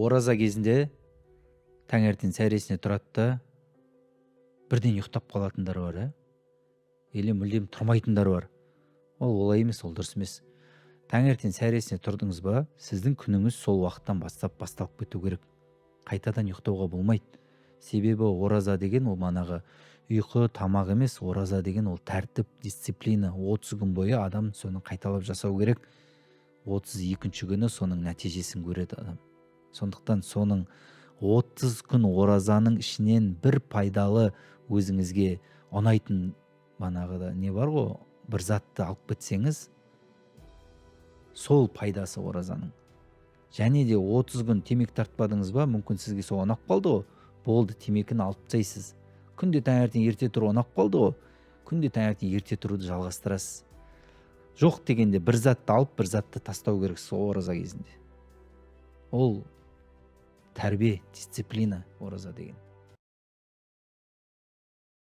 ораза кезінде таңертең сәресіне тұрады да бірден ұйықтап қалатындар бар, или мүлдем тұрмайтындар бар. Ол олай емес, ол дұрыс емес. Таңертең сәресіне тұрдыңыз ба, сіздің күніңіз сол уақыттан басталып кету керек. Қайтадан ұйықтауға болмайды. Себебі ораза деген ол манағы ұйқы, тамақ емес, ораза деген ол тәртіп, дисциплина. 30 күн бойы адам соны қайталап жасау керек. 32-ші күні соның нәтижесін көреді адам. Сондықтан соның 30 күн оразаның ішінен бір пайдалы өзіңізге ұнайтын манағыда не бар ғой, бір затты алып кетсеңіз, сол пайдасы оразаның. Және де 30 күн темекі тартпадыңыз ба, мүмкін сізге сол ұнап қалды ғой, болды, темекіні алып тастайсыз. Күнде таңертең ерте тұру ұнап қалды ғой, күнде таңертең ерте тұруды жалғастырасыз. Жоқ дегенде бір затты алып, бір затты тастау керек сол ораза кезінде. Ол тәрбие, дисциплина ораза деген.